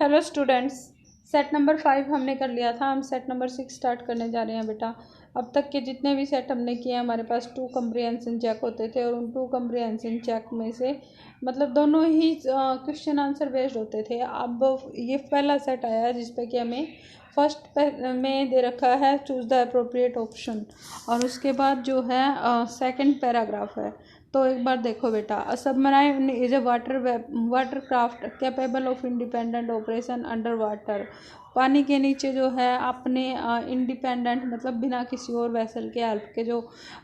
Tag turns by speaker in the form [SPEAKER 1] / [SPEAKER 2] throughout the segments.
[SPEAKER 1] Hello students, set number 5 हमने कर लिया था। हम सेट नंबर 6 स्टार्ट करने जा रहे हैं बेटा। अब तक के जितने भी सेट हमने किए हैं, हमारे पास 2 कम्प्रिहेंशन चेक होते थे और उन 2 कम्प्रिहेंशन चेक में से मतलब दोनों ही क्वेश्चन आंसर बेस्ड होते थे। अब ये पहला सेट आया है जिस पे कि हमें फर्स्ट में दे रखा है चूज़ द अप्रोप्रिएट ऑप्शन, और उसके बाद जो है सेकंड पैराग्राफ है। तो एक बार देखो बेटा, a submarine is a water craft capable of independent operation underwater. पानी के नीचे जो है अपने इंडिपेंडेंट मतलब बिना किसी और वेसल के हेल्प के जो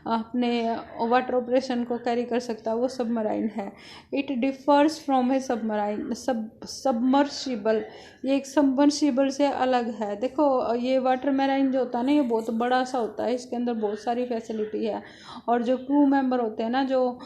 [SPEAKER 1] अपने वाटर ऑपरेशन को कैरी कर सकता है वो सबमराइन है। It differs from a submarine submersible. ये एक सबमर्सिबल से अलग है। देखो ये वाटर मराइन जो होता है ना, ये बहुत बड़ा सा होता है, इसके अंदर बहुत सारी फैसिलिटी है। और जो क्रू मेंबर होते हैं ना, जो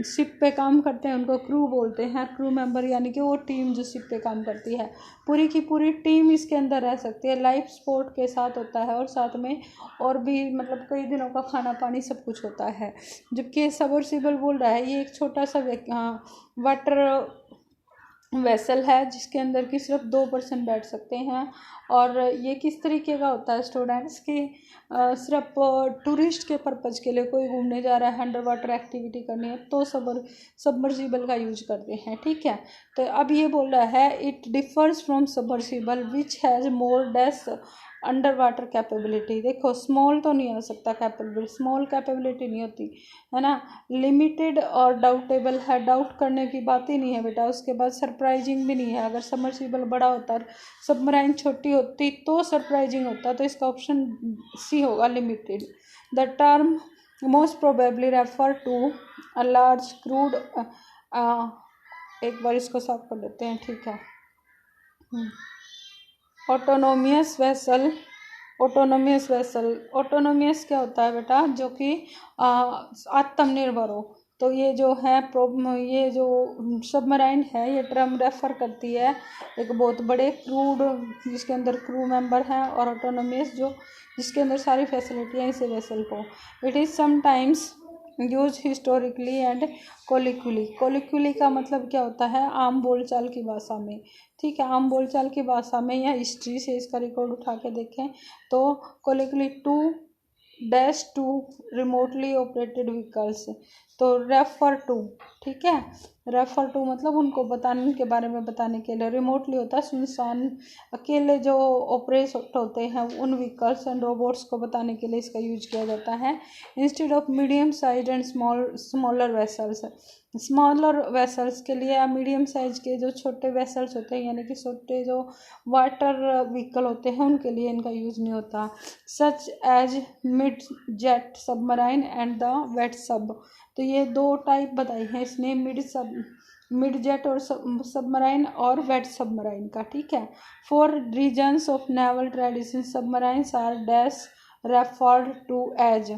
[SPEAKER 1] शिप पे काम करते हैं, उनको क्रू बोलते हैं। क्रू मेंबर यानी कि वो टीम जो शिप पे काम करती है, पूरी की पूरी टीम इसके अंदर रह सकती है। लाइफ सपोर्ट के साथ होता है और साथ में और भी मतलब कई दिनों का खाना पानी सब कुछ होता है। जबकि सबमर्सिबल बोल रहा है ये एक छोटा सा वाटर वेसल है जिसके अंदर कि सिर्फ 2 पर्सन बैठ सकते हैं। और ये किस तरीके का होता है स्टूडेंट्स की सिर्फ टूरिस्ट के पर्पज़ के लिए कोई घूमने जा रहा है, अंडर वाटर एक्टिविटी करनी है तो सबमर्सिबल का यूज करते हैं। ठीक है, तो अब ये बोल रहा है it differs from submersible which has more dash under water capability. देखो स्मॉल तो नहीं हो सकता, कैपेबिलिटी स्मॉल कैपेबिलिटी नहीं होती है ना। लिमिटेड और डाउटेबल है, डाउट करने की बात ही नहीं है बेटा। उसके बाद सरप्राइजिंग भी नहीं है। अगर सबमर्सिबल बड़ा होता और सबमराइन छोटी होती तो सरप्राइजिंग होता, तो इसका ऑप्शन सी होगा, limited. The term most probably refer to a large crude एक बार इसको साफ कर लेते हैं। ठीक है, ऑटोनोमियस वेसल। ऑटोनोमियस क्या होता है बेटा? जो कि आत्मनिर्भर हो। तो ये जो है ये जो सबमराइन है, ये टर्म रेफर करती है एक बहुत बड़े क्रूड जिसके अंदर क्रू मेंबर हैं, और ऑटोनोमियस जो जिसके अंदर सारी फैसिलिटी है इसी वेसल को। It is sometimes use historically and colloquially. Colloquially का मतलब क्या होता है? आम बोलचाल की भाषा में। ठीक है, आम बोलचाल की भाषा में या हिस्ट्री से इसका रिकॉर्ड उठा के देखें तो कोलिक्युली टू रिमोटली ऑपरेटेड व्हीकल्स। तो रेफर टू, ठीक है, रेफर टू मतलब उनको बताने के बारे में बताने के लिए। रिमोटली होता है सुनसान अकेले जो ऑपरेट होते हैं उन व्हीकल्स एंड रोबोट्स को बताने के लिए इसका यूज किया जाता है। Instead of medium size and smaller vessels. Smaller vessels के लिए या मीडियम साइज के जो छोटे वेसल्स होते हैं यानी कि छोटे जो वाटर व्हीकल होते हैं उनके लिए इनका यूज़ नहीं होता। Such as midget submarine and the wet sub. तो ये 2 टाइप बताई हैं इसने, मिड जेट और सबमराइन और वेट सबमराइन का। ठीक है, 4 reasons of naval tradition submarines are dash referred to as.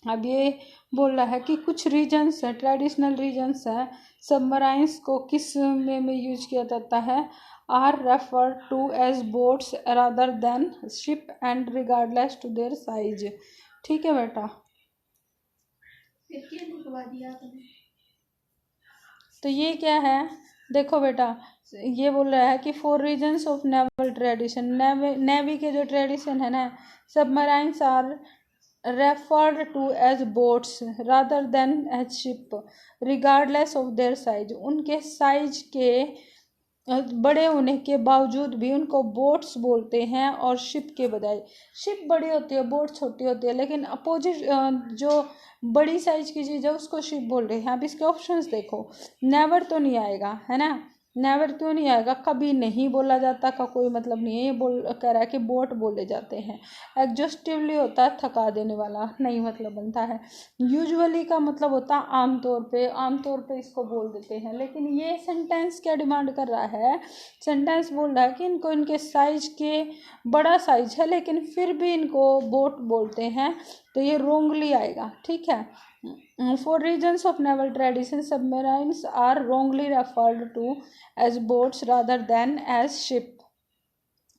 [SPEAKER 1] अब ये बोल रहा है कि कुछ रीजन्स है, ट्रेडिशनल रीजन्स है, सबमराइन्स को किस में यूज किया जाता है? Or refer to as boats rather than ship and regardless to their size. ठीक है बेटा, तो ये क्या है? देखो बेटा, ये बोल रहा है कि 4 reasons of naval tradition. Navy के जो ट्रेडिशन है ना, submarines are referred to as boats rather than as ship regardless of their size। उनके साइज के बड़े होने के बावजूद भी उनको बोट्स बोलते हैं और शिप के बजाय। शिप बड़ी होती है, बोट छोटी होती है, लेकिन अपोजिट जो बड़ी साइज की चीज़ है उसको शिप बोल रहे हैं। अब इसके ऑप्शंस देखो, नेवर तो नहीं आएगा है ना, नेवर क्यों नहीं आएगा? कभी नहीं बोला जाता का कोई मतलब नहीं है। ये कह रहा है कि बोट बोले जाते हैं। एग्जॉस्टिवली होता है थका देने वाला, नहीं मतलब बनता है। यूजुअली का मतलब होता है आमतौर पे इसको बोल देते हैं। लेकिन ये सेंटेंस क्या डिमांड कर रहा है? सेंटेंस बोल रहा है कि इनको इनके साइज के बड़ा साइज है लेकिन फिर भी इनको बोट बोलते हैं, तो ये रोंगली आएगा। ठीक है, For reasons of naval tradition, submarines are wrongly referred to as boats rather than as ship.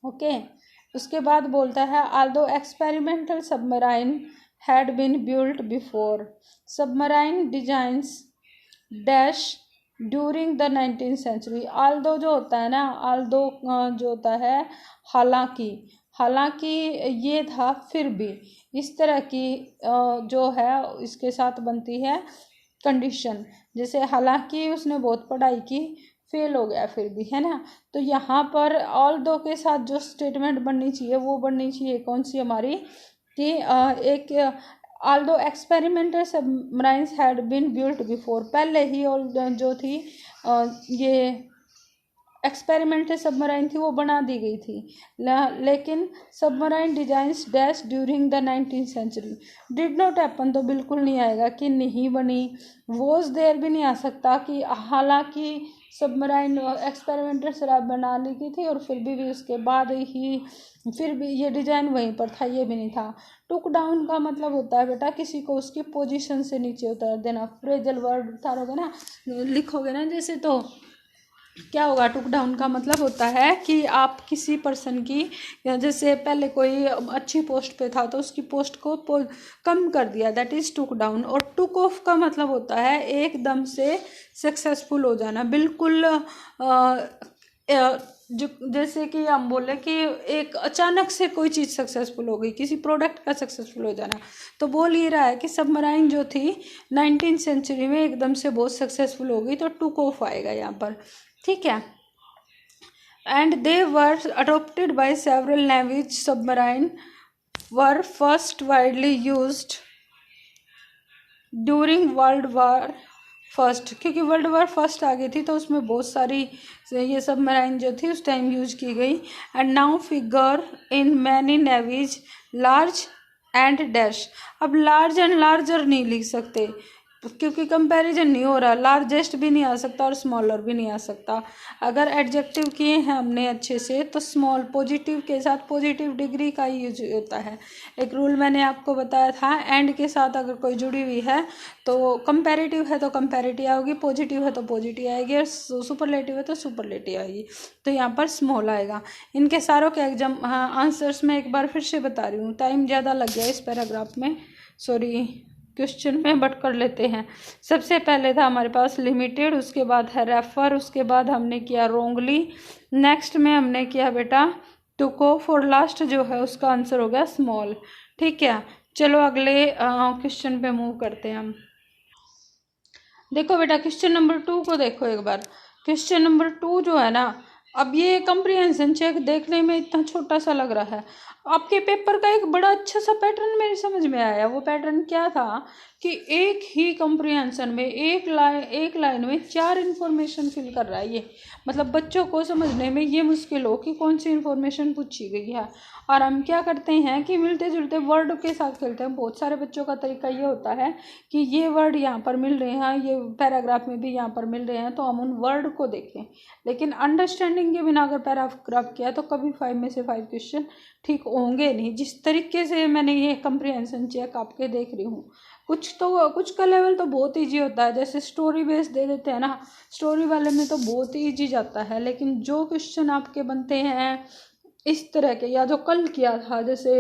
[SPEAKER 1] Okay. उसके बाद बोलता है although experimental submarine had been built before, submarine designs dash during the 19th century. Although जो होता है ना, Aldous जो होता है हालांकि, हालांकि ये था फिर भी, इस तरह की जो है इसके साथ बनती है कंडीशन। जैसे हालांकि उसने बहुत पढ़ाई की, फेल हो गया फिर भी, है ना। तो यहाँ पर ऑल दो के साथ जो स्टेटमेंट बननी चाहिए वो बननी चाहिए कौन सी हमारी, कि एक although experimental submarines had been built before, पहले ही और जो थी ये एक्सपेरिमेंटल सबमराइन थी वो बना दी गई थी, लेकिन submarine designs dash during the 19th century did not happen, तो बिल्कुल नहीं आएगा कि नहीं बनी। वॉज देयर भी नहीं आ सकता कि हालांकि सबमराइन एक्सपेरिमेंटल शराब बना ली गई थी और फिर भी उसके बाद ही फिर भी ये डिजाइन वहीं पर था, ये भी नहीं था। टुक डाउन का मतलब होता है बेटा किसी को उसकी पोजीशन से नीचे उतार देना। फ्रेजल वर्ड उतारोगे ना, लिखोगे ना जैसे, तो क्या होगा, टुक डाउन का मतलब होता है कि आप किसी पर्सन की, जैसे पहले कोई अच्छी पोस्ट पे था तो उसकी पोस्ट को कम कर दिया, दैट इज टुक डाउन। और टुक ऑफ का मतलब होता है एकदम से सक्सेसफुल हो जाना, बिल्कुल जो जैसे कि हम बोले कि एक अचानक से कोई चीज़ सक्सेसफुल हो गई, किसी प्रोडक्ट का सक्सेसफुल हो जाना। तो बोल ये रहा है कि सबमराइन जो थी 19th सेंचुरी में एकदम से बहुत सक्सेसफुल हो गई, तो टुक ऑफ आएगा यहाँ पर, ठीक है। And they were adopted by several navies, submarine were first widely used during world war first, क्योंकि वर्ल्ड वार फर्स्ट आ गई थी तो उसमें बहुत सारी ये सबमराइन जो थी उस टाइम यूज की गई। And now figure in many navies large and dash. अब लार्ज एंड लार्जर नहीं लिख सकते क्योंकि कंपैरिजन नहीं हो रहा, लार्जेस्ट भी नहीं आ सकता और स्मॉलर भी नहीं आ सकता। अगर एडजेक्टिव किए हैं हमने अच्छे से तो स्मॉल पॉजिटिव के साथ पॉजिटिव डिग्री का ही यूज होता है। एक रूल मैंने आपको बताया था, एंड के साथ अगर कोई जुड़ी हुई है तो कंपैरेटिव है तो कंपैरेटिव आएगी, पॉजिटिव है तो पॉजिटिव आएगी, और सुपरलेटिव है तो सुपरलेटिव आएगी। तो यहाँ पर स्मॉल आएगा। इनके सारों के एग्जाम आंसर्स मैं एक बार फिर से बता रही हूँ, टाइम ज़्यादा लग गया इस पैराग्राफ में, सॉरी। क्वेश्चन में बट कर लेते हैं। सबसे पहले था हमारे पास लिमिटेड, उसके बाद है रेफर, उसके बाद हमने किया रोंगली, नेक्स्ट में हमने किया बेटा टुक ऑफ, और लास्ट जो है उसका आंसर हो गया स्मॉल, ठीक है। चलो अगले क्वेश्चन पे मूव करते हैं हम। देखो बेटा क्वेश्चन नंबर 2 को देखो एक बार। क्वेश्चन नंबर 2 जो है ना, अब ये कंप्रीहेंशन चेक देखने में इतना छोटा सा लग रहा है, आपके पेपर का एक बड़ा अच्छा सा पैटर्न मेरे समझ में आया। वो पैटर्न क्या था कि एक ही कंप्रीहेंशन में एक लाइन में 4 इन्फॉर्मेशन फिल कर रहा है ये, मतलब बच्चों को समझने में ये मुश्किल हो कि कौन सी इन्फॉर्मेशन पूछी गई है। और हम क्या करते हैं कि मिलते जुलते वर्ड के साथ खेलते हैं। बहुत सारे बच्चों का तरीका ये होता है कि ये वर्ड यहाँ पर मिल रहे हैं, ये पैराग्राफ में भी यहाँ पर मिल रहे हैं, तो हम उन वर्ड को देखें। लेकिन अंडरस्टैंडिंग के बिना अगर पैराग्राफ किया तो कभी 5 में से 5 क्वेश्चन ठीक होंगे नहीं। जिस तरीके से मैंने ये कंप्रीहेंशन चेक आपके देख रही हूँ, कुछ का लेवल तो बहुत ईजी होता है, जैसे स्टोरी बेस दे देते हैं ना, स्टोरी वाले में तो बहुत ही ईजी जाता है। लेकिन जो क्वेश्चन आपके बनते हैं इस तरह के, या जो कल किया था जैसे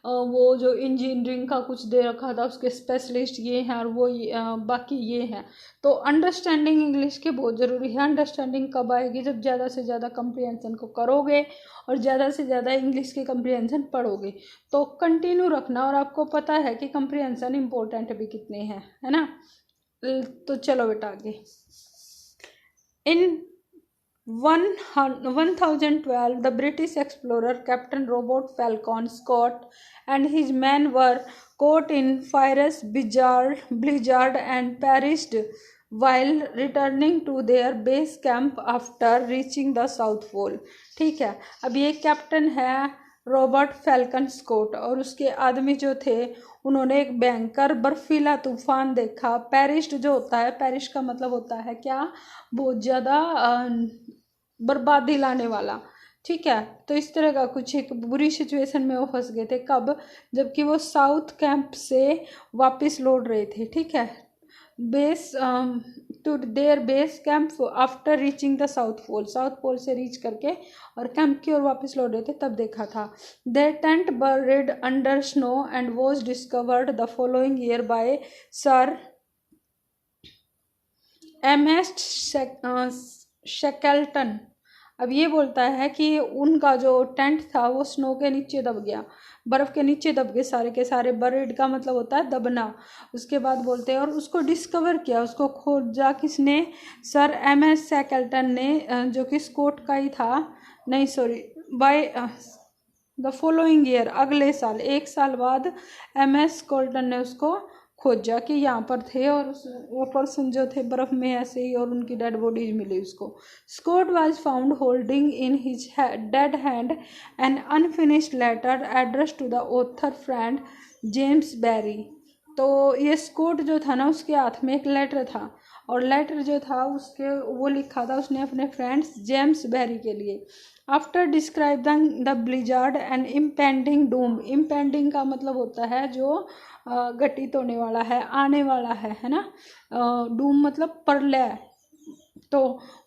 [SPEAKER 1] वो जो इंजीनियरिंग का कुछ दे रखा था, उसके स्पेशलिस्ट ये हैं और वो बाकी ये हैं, तो अंडरस्टैंडिंग इंग्लिश की बहुत ज़रूरी है। अंडरस्टैंडिंग कब आएगी, जब ज़्यादा से ज़्यादा कंप्रीहेंशन को करोगे और ज़्यादा से ज़्यादा इंग्लिश की कंप्रीहेंशन पढ़ोगे। तो कंटिन्यू रखना, और आपको पता है कि कंप्रीहेंशन इम्पोर्टेंट भी कितने हैं, है ना। तो चलो बेटा आगे। इन 1012, the British explorer Captain Robert Falcon Scott and his men were caught in fierce blizzard and perished while returning to their base camp after reaching the South Pole। ठीक है, अब ये कैप्टन है रॉबर्ट फैल्कन स्कॉट, और उसके आदमी जो थे उन्होंने एक भयंकर बर्फीला तूफान देखा। पेरिस्ड जो होता है, पेरिश का मतलब होता है क्या, बहुत ज़्यादा बर्बादी लाने वाला, ठीक है। तो इस तरह का कुछ एक बुरी सिचुएशन में वो फंस गए थे। कब, जबकि वो साउथ कैंप से वापस लौट रहे थे, ठीक है, base to their base camp after reaching the south pole, south pole से रीच करके और कैंप की ओर वापस लौट रहे थे, तब देखा था। देयर टेंट बuried under snow and was discovered the following year by sir MS Shackleton अब ये बोलता है कि उनका जो टेंट था वो स्नो के नीचे दब गया, बर्फ़ के नीचे दब गए सारे के सारे। बरीड का मतलब होता है दबना। उसके बाद बोलते हैं और उसको डिस्कवर किया, उसको खोजा किसने? सर MS शेकल्टन ने, जो कि स्कॉट का ही था। नहीं sorry, by the following year, अगले साल, एक साल बाद MS कोल्टन ने उसको खोजा कि यहाँ पर थे, और वो पर्सन जो थे बर्फ में ऐसे ही, और उनकी डेड बॉडीज मिली उसको। Scott was found holding in his dead hand an unfinished letter address to the author friend James Barrie. तो ये स्कॉट जो था ना, उसके हाथ में एक लेटर था, और लेटर जो था उसके वो लिखा था उसने अपने फ्रेंड्स जेम्स बैरी के लिए। After describe the blizzard and impending Doom. Impending का मतलब होता है जो घटित होने वाला है, आने वाला है ना। डूम मतलब प्रलय। तो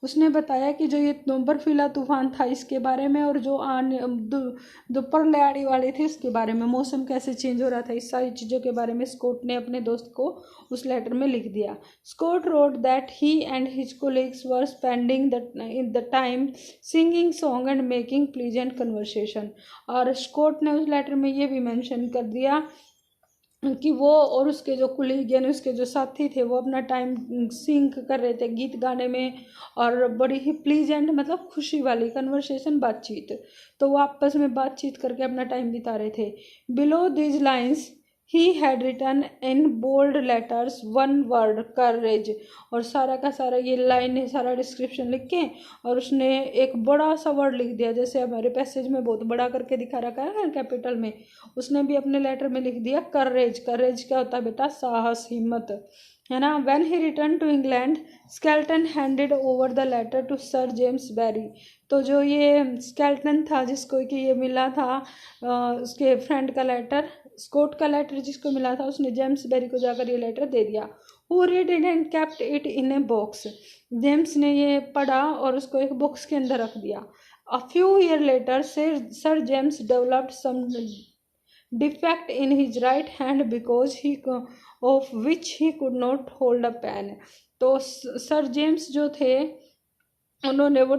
[SPEAKER 1] उसने बताया कि जो ये बर्फीला तूफान था इसके बारे में, और जो आने जो प्रलय आने वाली थी इसके बारे में, मौसम कैसे चेंज हो रहा था, इस सारी चीज़ों के बारे में स्कॉट ने अपने दोस्त को उस लेटर में लिख दिया। Scott wrote that he and his colleagues were spending the time singing song and making pleasant conversation. और स्कॉट ने उस लेटर में ये भी मेंशन कर दिया कि वो और उसके जो कुलीग यानी उसके जो साथी थे वो अपना टाइम सिंक कर रहे थे, गीत गाने में, और बड़ी ही प्लीजेंट मतलब खुशी वाली कन्वर्सेशन, बातचीत। तो वो आपस में बातचीत करके अपना टाइम बिता रहे थे। Below these lines he had written in bold letters one word courage. और सारा का सारा ये लाइन सारा डिस्क्रिप्शन लिख के, और उसने एक बड़ा सा वर्ड लिख दिया, जैसे हमारे पैसेज में बहुत बड़ा करके दिखा रखा है कैपिटल में, उसने भी अपने लेटर में लिख दिया करेज। करेज क्या होता है बेटा? साहस, हिम्मत, है ना। When he return to England Shackleton handed over the letter to sir James Barrie. तो जो ये स्केल्टन था जिसको कि ये मिला था उसके फ्रेंड का लेटर, स्कॉट का लेटर जिसको मिला था, उसने जेम्स बैरी को जाकर ये लेटर दे दिया। Who read it and kept it in a box. James ने ये पढ़ा और उसको एक बॉक्स के अंदर रख दिया। A few years later, Sir James developed some defect in his right hand because of which he could not hold a pen। तो सर जेम्स जो थे उन्होंने वो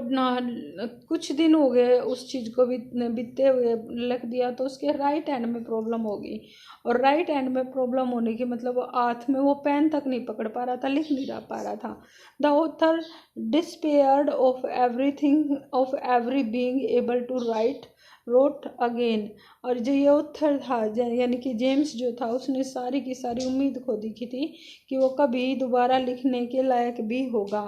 [SPEAKER 1] कुछ दिन हो गए उस चीज़ को बीतते हुए लिख दिया, तो उसके राइट हैंड में प्रॉब्लम हो गई। और राइट हैंड में प्रॉब्लम होने की मतलब वो हाथ में वो पेन तक नहीं पकड़ पा रहा था, लिख नहीं पा रहा था। The author despaired of everything of every being able to write wrote again. और जो ये ऑथर था यानी कि जेम्स जो था, उसने सारी की सारी उम्मीद खो दी की थी कि वो कभी दोबारा लिखने के लायक भी होगा।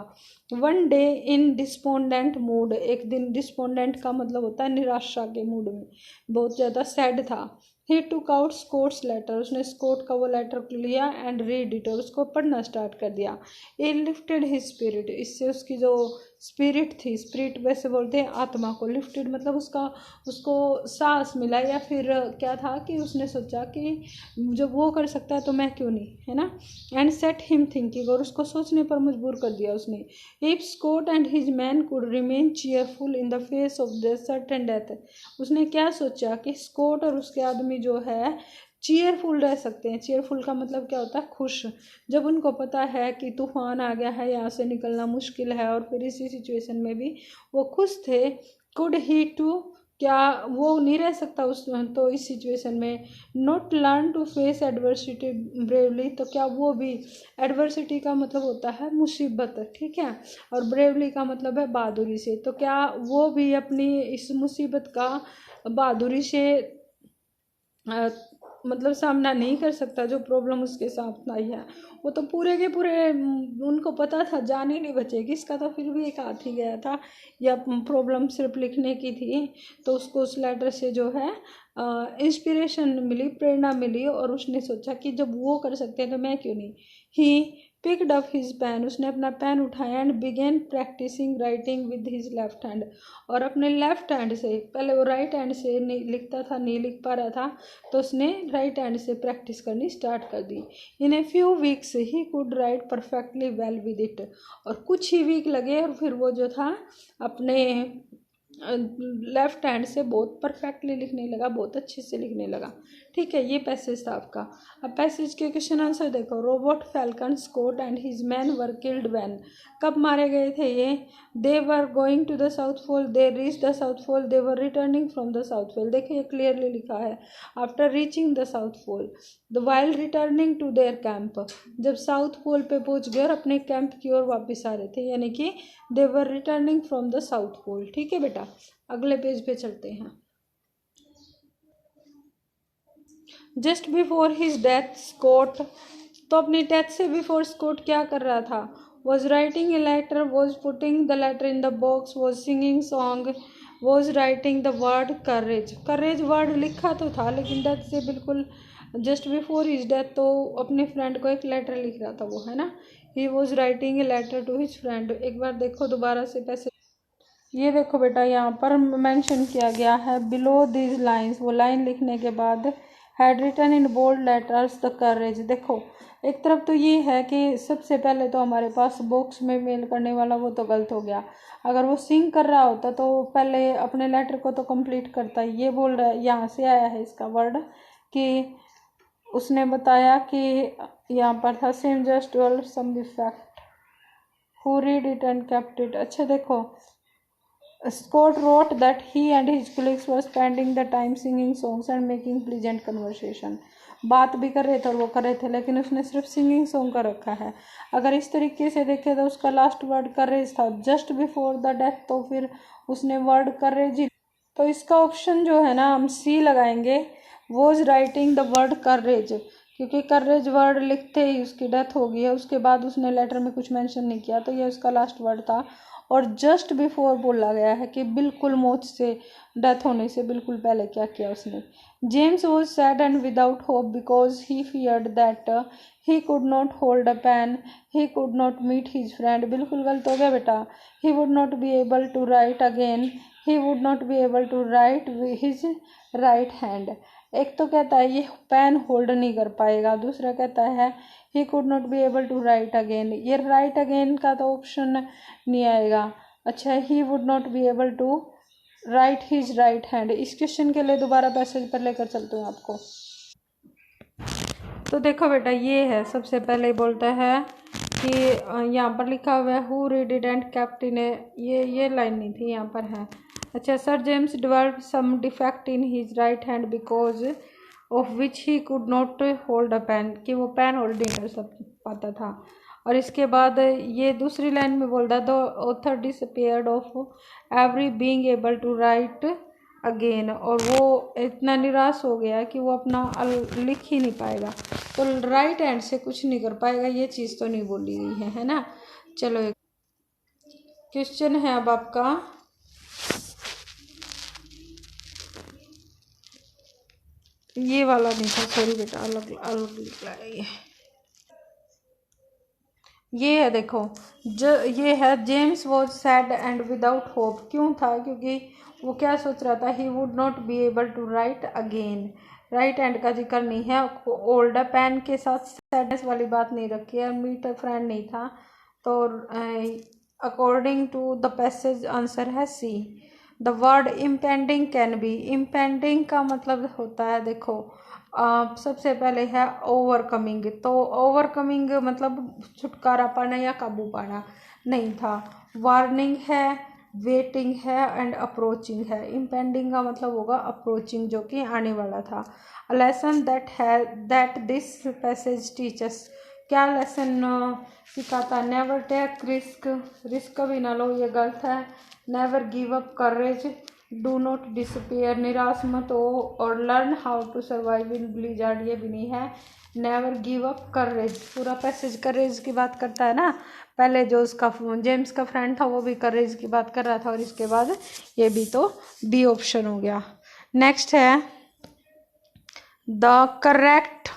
[SPEAKER 1] वन डे इन डिस्पोंडेंट मूड, एक दिन डिस्पोंडेंट का मतलब होता है निराशा के मूड में, बहुत ज़्यादा सैड था। ही टुक आउट स्कॉट्स लेटर, उसने स्कॉट का वो लेटर लिया एंड रीड इट, और उसको पढ़ना स्टार्ट कर दिया। इट लिफ्टेड हिज स्पिरिट, इससे उसकी जो स्पिरिट थी, स्पिरिट वैसे बोलते हैं आत्मा को, लिफ्टेड मतलब उसको सांस मिला, या फिर क्या था कि उसने सोचा कि जब वो कर सकता है तो मैं क्यों नहीं, है ना। एंड सेट हिम थिंकिंग, और उसको सोचने पर मजबूर कर दिया उसने। If Scott and his man could remain cheerful in the face of the certain death. उसने क्या सोचा कि स्कॉट और उसके आदमी जो है चीयरफुल रह सकते हैं। चीयरफुल का मतलब क्या होता है? खुश। जब उनको पता है कि तूफान आ गया है, यहाँ से निकलना मुश्किल है, और फिर इसी सिचुएशन में भी वो खुश थे। कुड ही टू, क्या वो नहीं रह सकता उस तो इस सिचुएशन में? Not learn to face adversity bravely, तो क्या वो भी, एडवर्सिटी का मतलब होता है मुसीबत, ठीक है, और ब्रेवली का मतलब है बहादुरी से, तो क्या वो भी अपनी इस मुसीबत का बहादुरी से मतलब सामना नहीं कर सकता? जो प्रॉब्लम उसके साथ आई है, वो तो पूरे के पूरे उनको पता था जान ही नहीं बचेगी, इसका तो फिर भी एक हाथ ही गया था, या प्रॉब्लम सिर्फ लिखने की थी। तो उसको उस लेटर से जो है इंस्पिरेशन मिली, प्रेरणा मिली, और उसने सोचा कि जब वो कर सकते हैं तो मैं क्यों नहीं। He picked up his pen, उसने अपना पेन उठाया and began practicing writing with his left hand, और अपने लेफ्ट हैंड से, पहले वो राइट हैंड से नहीं लिखता था, नहीं लिख पा रहा था, तो उसने राइट हैंड से प्रैक्टिस करनी स्टार्ट कर दी। In a few weeks he could write perfectly well with it, और कुछ ही वीक लगे और फिर वो जो था अपने लेफ्ट हैंड से बहुत परफेक्टली लिखने लगा, बहुत अच्छे से लिखने लगा, ठीक है, ये पैसेज था आपका। अब पैसेज के क्वेश्चन आंसर देखो। Robert Falcon Scott and his man were killed when, कब मारे गए थे ये? They were going to the south pole, they reach the south pole, they were returning from the south pole. देखिए ये clearly लिखा है after reaching the south pole, the while returning to their camp, जब south pole पे पहुंच गए और अपने कैंप की ओर वापस आ रहे थे, यानी कि they were returning from the south pole. ठीक है बेटा, अगले पेज पे चलते हैं। Just before his death Scott, तो अपनी डेथ से बिफोर स्कॉट क्या कर रहा था? Was writing a letter, was putting the letter in the box, was singing song, was writing the word courage. Courage word लिखा तो था लेकिन डेथ से बिल्कुल जस्ट बिफोर हिज डेथ तो अपने फ्रेंड को एक लेटर लिख रहा था वो, है ना। He was writing a letter to his friend. एक बार देखो दोबारा से पैसे, ये देखो बेटा यहाँ पर मेंशन किया गया है बिलो दीज लाइंस, वो लाइन लिखने के बाद had written in bold letters the courage. देखो एक तरफ तो ये है कि सबसे पहले तो हमारे पास बॉक्स में मेल करने वाला वो तो गलत हो गया, अगर वो सिंग कर रहा होता तो पहले अपने लेटर को तो कंप्लीट करता। ये बोल रहा है, यहाँ से आया है इसका वर्ड कि उसने बताया कि यहाँ पर था same just world some defect who read it and kept it. अच्छा देखो, Scott wrote that he and his colleagues were spending the time singing songs and making pleasant conversation. बात भी कर रहे थे और वो कर रहे थे, लेकिन उसने सिर्फ सिंगिंग सॉन्ग का रखा है। अगर इस तरीके से देखे तो उसका लास्ट वर्ड करेज था, जस्ट बिफोर द डेथ तो फिर उसने वर्ड करेज ही, तो इसका ऑप्शन जो है ना हम सी लगाएंगे, वॉज राइटिंग द वर्ड करेज, क्योंकि करेज वर्ड लिखते ही उसकी डेथ हो गई है, उसके बाद उसने लेटर में कुछ मेंशन नहीं किया, तो ये उसका लास्ट वर्ड था। और जस्ट बिफोर बोला गया है कि बिल्कुल मौत से, डेथ होने से बिल्कुल पहले क्या किया उसने। James was sad and without hope because he feared that he could not hold a pen, he could not meet his friend. बिल्कुल गलत हो गया बेटा। He would not be able to write again, he would not be able to write his right hand. एक तो कहता है ये पेन होल्ड नहीं कर पाएगा, दूसरा कहता है he could not be able to write again. ये राइट अगेन का तो ऑप्शन नहीं आएगा। अच्छा, he would not be able to write his right hand. इस क्वेश्चन के लिए दोबारा पैसेज पर लेकर चलते हूँ आपको। तो देखो बेटा, ये है सबसे पहले बोलता है कि यहाँ पर लिखा हुआ है who read it and kept in, ये लाइन नहीं थी, यहाँ पर है। अच्छा, sir James developed some defect in his right hand because of which he could not hold a pen, कि वो पेन होल्ड नहीं कर पाता था। और इसके बाद ये दूसरी लाइन में बोल रहा the author disappeared of every being able to write again, और वो इतना निराश हो गया कि वो अपना लिख ही नहीं पाएगा, तो राइट हैंड से कुछ नहीं कर पाएगा, ये चीज़ तो नहीं बोली गई है ना। चलो एक क्वेश्चन है अब आपका, ये वाला नहीं था, सॉरी बेटा, अलग अलग लिखा है ये है देखो, ये है James was sad and without hope. क्यों था? क्योंकि वो क्या सोच रहा था, he would not be able to write again. Right hand का जिक्र नहीं है, ओल्ड पेन के साथ सैडनेस वाली बात नहीं रखी है, मीट फ्रेंड नहीं था, तो according to the passage answer है C. The word impending can be, impending का मतलब होता है देखो सबसे पहले है ओवरकमिंग, तो ओवरकमिंग मतलब छुटकारा पाना या काबू पाना नहीं था। वार्निंग है, वेटिंग है एंड अप्रोचिंग है। इम्पेंडिंग का मतलब होगा अप्रोचिंग, जो कि आने वाला था। Lesson that this passage teachers, क्या लेसन सिखाता? नेवर टेक रिस्क, रिस्क कभी ना लो, ये गलत है। Never give up courage, do not disappear, निराश मत हो। और learn how to survive in blizzard, ये भी नहीं है। नेवर गिव अप करेज, पूरा पैसेज करेज की बात करता है ना। पहले जो उसका जेम्स का फ्रेंड था वो भी करेज की बात कर रहा था, और इसके बाद ये भी तो बी ऑप्शन हो गया। नेक्स्ट है the correct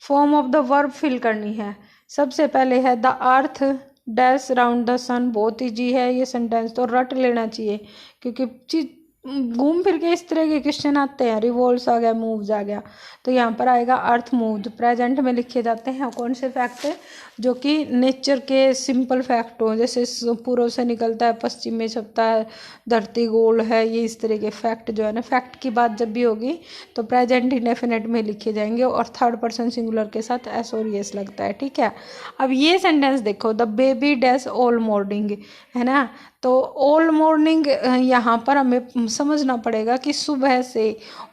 [SPEAKER 1] form of the verb fill करनी है। सबसे पहले है the earth dash round the sun, बहुत ईजी है ये सेंटेंस, तो रट लेना चाहिए, क्योंकि घूम फिर के इस तरह के क्वेश्चन आते हैं। रिवॉल्व्स आ गया, मूव्स आ गया, तो यहाँ पर आएगा अर्थ मूव्ड। प्रेजेंट में लिखे जाते हैं कौन से फैक्ट? जो कि नेचर के सिंपल फैक्ट हो, जैसे पूर्व से निकलता है पश्चिम में छपता है, धरती गोल है, ये इस तरह के फैक्ट जो है ना, फैक्ट की बात जब भी होगी तो प्रेजेंट इंडेफिनिट में लिखे जाएंगे और थर्ड पर्सन सिंगुलर के साथ एस और एस लगता है, ठीक है। अब ये सेंटेंस देखो, the baby dash all morning, है ना, तो ऑल मॉर्निंग यहाँ पर हमें समझना पड़ेगा कि सुबह से,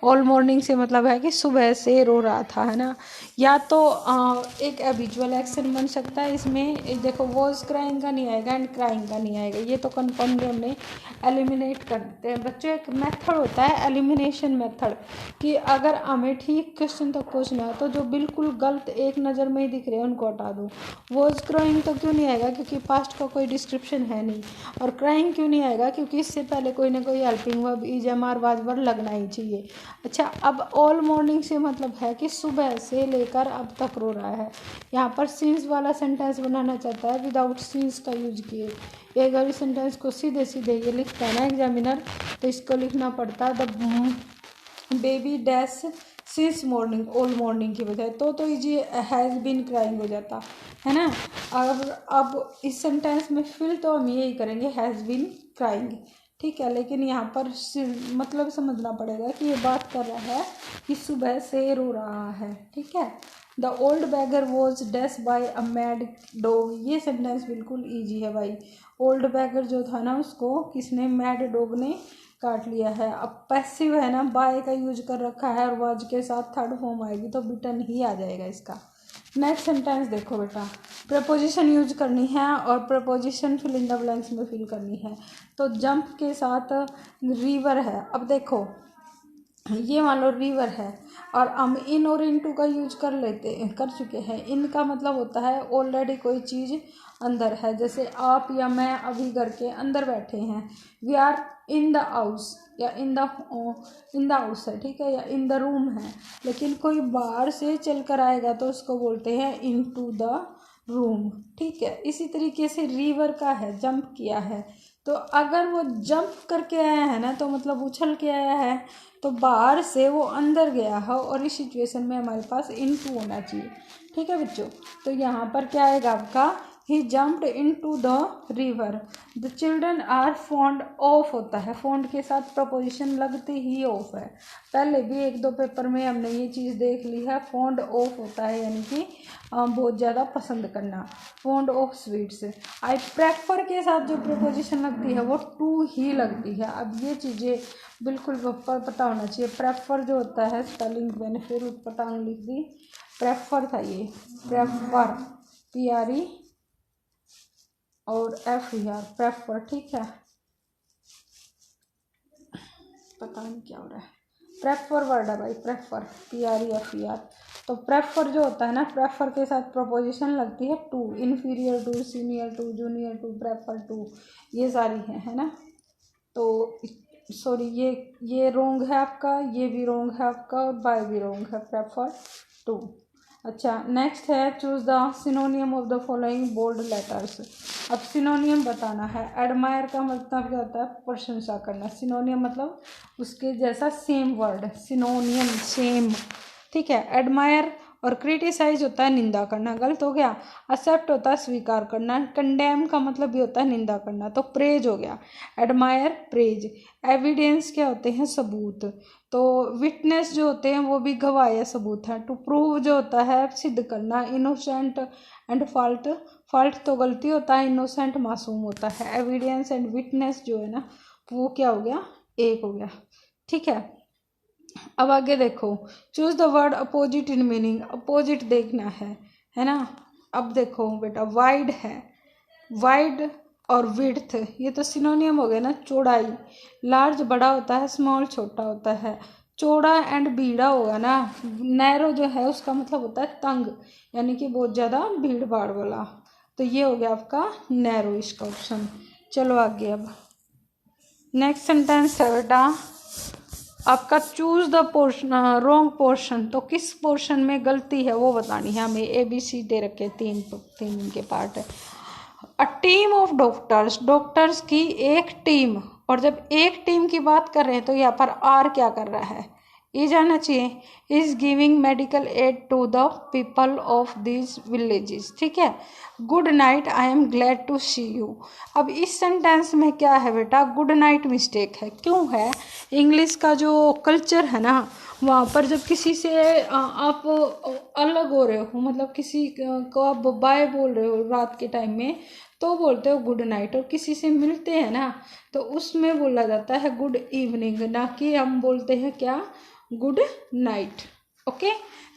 [SPEAKER 1] ऑल मॉर्निंग से मतलब है कि सुबह से रो रहा था, है ना। या तो एक एबिचुअल एक्शन बन सकता है इसमें, देखो वॉज क्राइंग का नहीं आएगा एंड क्राइंग का नहीं आएगा, ये तो कन्फर्मली हमने एलिमिनेट कर देते हैं। बच्चों एक मेथड होता है एलिमिनेशन मेथड, कि अगर हमें ठीक क्वेश्चन तक पहुँचना है तो जो बिल्कुल गलत एक नज़र में ही दिख रहे हैं उनको हटा दो। वॉज क्राइंग तो क्यों नहीं आएगा, क्योंकि पास्ट का कोई डिस्क्रिप्शन है नहीं। और क्राइंग क्यों नहीं आएगा, क्योंकि इससे पहले कोई ना कोई हेल्पिंग वर्ब ईजेमार वाजवर लगना ही चाहिए। अच्छा, अब ऑल मॉर्निंग से मतलब है कि सुबह से लेकर अब तक रो रहा है। यहाँ पर सिंस वाला सेंटेंस बनाना चाहता है विदाउट सिंस का यूज किए। ये अगर इस सेंटेंस को सीधे सीधे ये लिखता है ना एग्जामिनर, तो इसको लिखना पड़ता है the baby dash since morning, all morning की बजाय, तो ये हैज़ बीन क्राइंग हो जाता है ना। अब इस सेंटेंस में फिल तो हम यही करेंगे हैज़ बीन क्राइंग, ठीक है। लेकिन यहाँ पर मतलब समझना पड़ेगा कि ये बात कर रहा है कि सुबह से रो रहा है, ठीक है। The old beggar was dash by a mad dog, ये सेंटेंस बिल्कुल ईजी है भाई। ओल्ड बैगर जो था ना उसको किसने, मैड डॉग ने काट लिया है। अब पैसिव है ना, बाय का यूज कर रखा है और वाज के साथ थर्ड फॉर्म आएगी तो बिटन ही आ जाएगा इसका। नेक्स्ट सेंटेंस देखो बेटा, प्रपोजिशन यूज करनी है और preposition fill in the blanks में फिल करनी है। तो जंप के साथ रिवर है। अब देखो ये मान लो रिवर है और हम इन और इनटू का यूज कर चुके हैं। इन का मतलब होता है ऑलरेडी कोई चीज़ अंदर है, जैसे आप या मैं अभी घर के अंदर बैठे हैं, we are in the house, या इन द हाउस है, ठीक है, या इन द रूम है। लेकिन कोई बाहर से चल कर आएगा तो उसको बोलते हैं इन टू द रूम, ठीक है। इसी तरीके से रिवर का है, जंप किया है, तो अगर वो जंप करके आया है ना तो मतलब उछल के आया है, तो बाहर से वो अंदर गया है और इस सिचुएशन में हमारे पास इनटू होना चाहिए, ठीक है बच्चों। तो यहाँ पर क्या आएगा आपका, he jumped into the river. The children are fond of होता है, फॉन्ड के साथ प्रपोजिशन लगते ही ऑफ है। पहले भी एक दो पेपर में हमने ये चीज़ देख ली है, फॉन्ड ऑफ होता है यानी कि बहुत ज़्यादा पसंद करना, fond of sweets. I prefer के साथ जो प्रपोजिशन लगती है वो टू ही लगती है। अब ये चीज़ें बिल्कुल पता होना चाहिए। प्रेफर जो होता है, स्पेलिंग मैंने फिर ऊटपटांग लिख दी, प्रेफर था ये, प्रेफर PRE और FER, प्रेफर, ठीक है। पता नहीं क्या हो रहा है, प्रेफर वर्ड है भाई, प्रेफर PRE FER। तो प्रेफर जो होता है ना, प्रेफर के साथ प्रपोजिशन लगती है to, inferior to, senior to, junior to, prefer to, ये सारी है ना। तो सॉरी ये रोंग है आपका, ये भी रोंग है आपका और बाय भी रोंग है, प्रेफर टू। अच्छा, नेक्स्ट है choose the synonym of the following bold letters. अब सिनोनियम बताना है। एडमायर का मतलब क्या होता है, प्रशंसा करना। सिनोनियम मतलब उसके जैसा सेम वर्ड, सिनोनियम सेम, ठीक है। एडमायर और क्रिटिसाइज होता है निंदा करना, गलत हो गया। एक्सेप्ट होता है स्वीकार करना। कंडेम का मतलब भी होता है निंदा करना, तो प्रेज हो गया, एडमायर प्रेज। एविडेंस क्या होते हैं, सबूत। तो विटनेस जो होते हैं वो भी गवाह या सबूत है। टू प्रूव जो होता है सिद्ध करना। इनोसेंट एंड फॉल्ट, फॉल्ट तो गलती होता है, इनोसेंट मासूम होता है। एविडेंस एंड विटनेस जो है ना वो क्या हो गया, एक हो गया, ठीक है। अब आगे देखो, choose the word opposite in meaning. Opposite देखना है ना। अब देखो बेटा, वाइड है, वाइड और विड्थ ये तो सिनोनियम हो गया ना, चौड़ाई। लार्ज बड़ा होता है, स्मॉल छोटा होता है। चौड़ा एंड भीड़ा होगा ना। नैरो जो है उसका मतलब होता है तंग, यानी कि बहुत ज़्यादा भीड़ भाड़ वाला। तो ये हो गया आपका नैरो, इसका ऑप्शन। चलो आगे। अब नेक्स्ट सेंटेंस है बेटा आपका, choose the portion wrong portion. तो किस पोर्शन में गलती है वो बतानी है हमें। ABC दे रखे, तीन के पार्ट है। A team of doctors, doctors की एक टीम। और जब एक टीम की बात कर रहे हैं तो यहाँ पर आर क्या कर रहा है, इज आना चाहिए, is giving medical aid to the people of this villages, ठीक है। Good night, I am glad to see you. अब इस सेंटेंस में क्या है बेटा, गुड नाइट मिस्टेक है। क्यों है, इंग्लिश का जो कल्चर है ना, वहाँ पर जब किसी से आप अलग हो रहे हो, मतलब किसी को आप बाय बोल रहे हो रात के टाइम में, तो बोलते हो गुड नाइट। और किसी से मिलते हैं ना, तो उसमें बोला जाता है गुड इवनिंग, ना कि हम बोलते हैं क्या, गुड नाइट। ओके,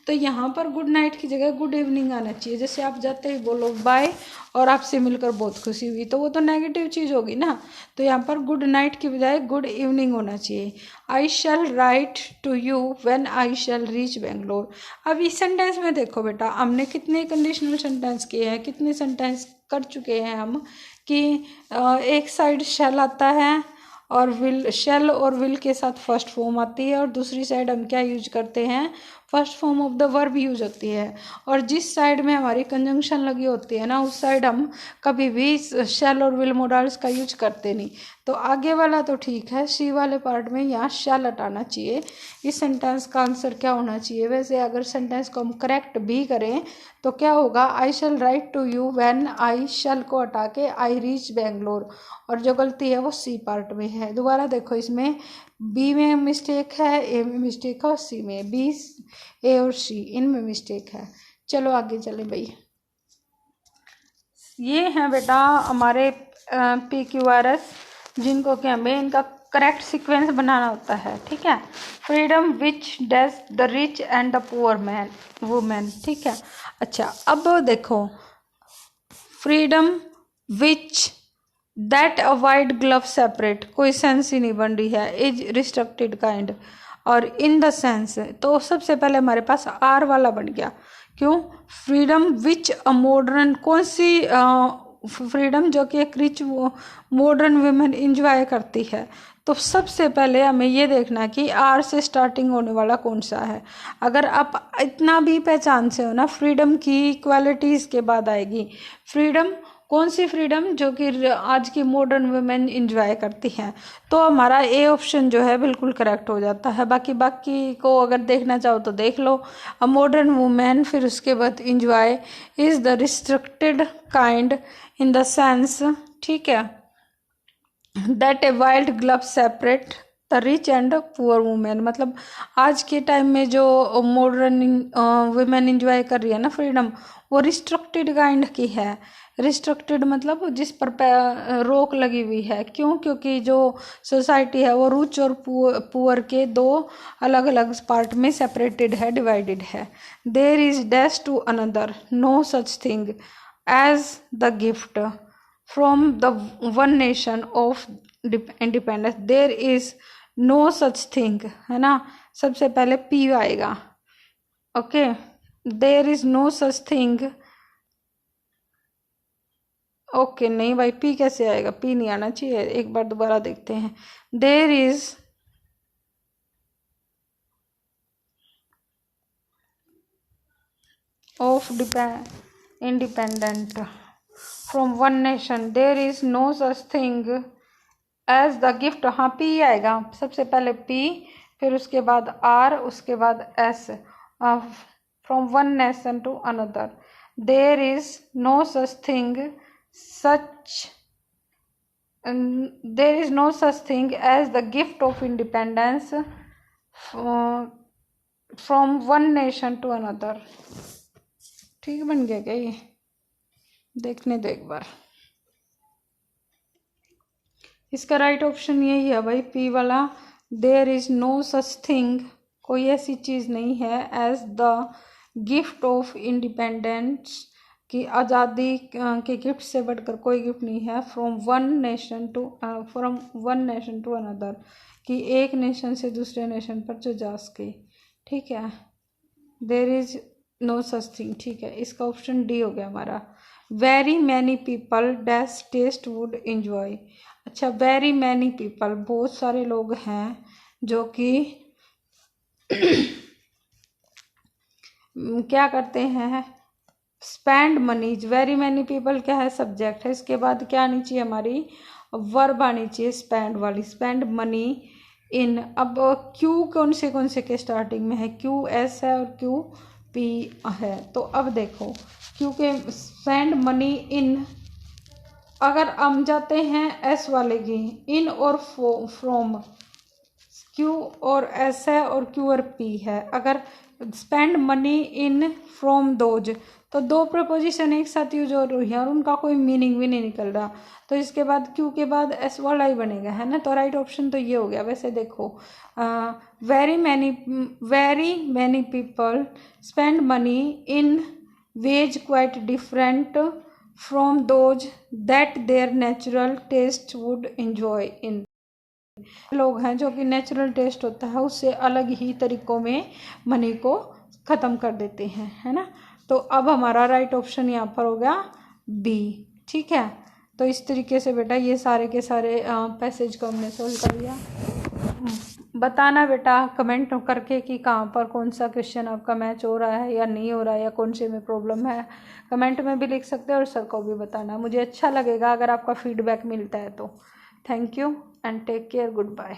[SPEAKER 1] तो यहाँ पर गुड नाइट की जगह गुड इवनिंग आना चाहिए। जैसे आप जाते ही बोलो बाय और आपसे मिलकर बहुत खुशी हुई, तो वो तो नेगेटिव चीज़ होगी ना। तो यहाँ पर गुड नाइट की बजाय गुड इवनिंग होना चाहिए। I shall write to you when I shall reach Bangalore. अब इस सेंटेंस में देखो बेटा, हमने कितने कंडीशनल सेंटेंस किए हैं, कितने सेंटेंस कर चुके हैं हम, कि एक साइड शैल आता है और विल, शैल और विल के साथ फर्स्ट फॉर्म आती है, और दूसरी साइड हम क्या यूज करते हैं, first form of the verb use होती है। और जिस साइड में हमारी कंजंक्शन लगी होती है ना, उस साइड हम कभी भी शैल और विल मोडाल्स का यूज करते नहीं। तो आगे वाला तो ठीक है, सी वाले पार्ट में यहाँ शैल हटाना चाहिए। इस सेंटेंस का आंसर क्या होना चाहिए, वैसे अगर सेंटेंस को हम करेक्ट भी करें तो क्या होगा, आई shall write to you when, I शैल को हटा के आई रीच बेंगलोर। और जो गलती है वो सी पार्ट में है। दोबारा देखो, इसमें बी में मिस्टेक है, ए में मिस्टेक है, और सी में, बी, ए और सी इनमें मिस्टेक है। चलो आगे चले भाई। ये हैं बेटा हमारे PQRS, जिनको कि हमें इनका करेक्ट सीक्वेंस बनाना होता है, ठीक है। Freedom which dash the rich and the poor man women, ठीक है। अच्छा, अब देखो, freedom which that avoid glove separate, कोई सेंस ही नहीं बन रही है, इज रिस्ट्रिक्टेड काइंड, और इन द सेंस, तो सबसे पहले हमारे पास आर वाला बन गया। क्यों, फ्रीडम विच अ मॉडर्न, कौन सी फ्रीडम जो कि एक रिच मॉडर्न वुमेन इंजॉय करती है। तो सबसे पहले हमें ये देखना कि आर से स्टार्टिंग होने वाला कौन सा है। अगर आप इतना भी पहचान से हो ना, फ्रीडम की क्वालिटीज़ के बाद आएगी फ्रीडम। कौन सी फ्रीडम, जो कि आज की मॉडर्न वुमेन इंजॉय करती हैं। तो हमारा ए ऑप्शन जो है बिल्कुल करेक्ट हो जाता है। बाकी को अगर देखना चाहो तो देख लो। अ मॉडर्न वुमेन, फिर उसके बाद enjoy is the restricted kind in the sense, ठीक है, that a wild glove separate the rich and poor women. मतलब आज के टाइम में जो मॉडर्न वुमेन इंजॉय कर रही है ना फ्रीडम, वो रिस्ट्रिक्टेड काइंड की है। रिस्ट्रिक्टेड मतलब जिस पर रोक लगी हुई है। क्यों, क्योंकि जो सोसाइटी है वो रिच और पुअर के दो अलग अलग पार्ट में सेपरेटेड है, डिवाइडेड है। There is dash to another, no such thing as the gift from the one nation of independence, there is no such thing, है ना। सबसे पहले पी आएगा, okay. There is no such thing, okay नहीं भाई, P कैसे आएगा, P नहीं आना चाहिए, एक बार दोबारा देखते हैं। There is of independent from one nation, there is no such thing as the gift, हाँ पी आएगा सबसे पहले, पी, फिर उसके बाद आर, उसके बाद S, from one nation to another. There is no such thing there is no such thing as the gift of independence from one nation to another। ठीक बन गया क्या ये, देखने दो एक बार। इसका राइट ऑप्शन यही है भाई, पी वाला। There is no such thing, कोई ऐसी चीज़ नहीं है, as the gift of independence, कि आज़ादी के गिफ्ट से बढ़कर कोई गिफ्ट नहीं है। From one nation to another, कि एक नेशन से दूसरे नेशन पर जो जा सके, ठीक है। There is no such thing, ठीक है। इसका ऑप्शन डी हो गया हमारा। Very many people dash taste would enjoy. अच्छा, वेरी मैनी पीपल, बहुत सारे लोग हैं जो कि क्या करते हैं, spend money. Very many people क्या है, सब्जेक्ट है। इसके बाद क्या आनी चाहिए हमारी, वर्ब आनी चाहिए स्पेंड वाली। स्पेंड मनी इन। अब क्यू कौन से के स्टार्टिंग में है, क्यू एस है और क्यू पी है। तो अब देखो क्यू के सेंड मनी इन, अगर हम जाते हैं एस वाले की, इन और फ्रॉम, क्यू और एस है और क्यू और पी है। अगर spend money in from those, तो दो प्रपोजिशन एक साथ यूज हो रही है और उनका कोई मीनिंग भी नहीं निकल रहा, तो इसके बाद क्यू के बाद एस वाला ही बनेगा, है ना। तो राइट ऑप्शन तो ये हो गया। वैसे देखो very many people spend money in ways quite different from those that their natural taste would enjoy in. लोग हैं जो कि नेचुरल टेस्ट होता है उससे अलग ही तरीकों में मनी को ख़त्म कर देते हैं, है ना। तो अब हमारा राइट ऑप्शन यहाँ पर हो गया बी। ठीक है, तो इस तरीके से बेटा ये सारे के सारे पैसेज को हमने सोल्व कर लिया। बताना बेटा कमेंट करके कि कहाँ पर कौन सा क्वेश्चन आपका मैच हो रहा है या नहीं हो रहा है, या कौन से में प्रॉब्लम है। कमेंट में भी लिख सकते हो और सर को भी बताना, मुझे अच्छा लगेगा अगर आपका फीडबैक मिलता है तो। Thank you and take care, good bye.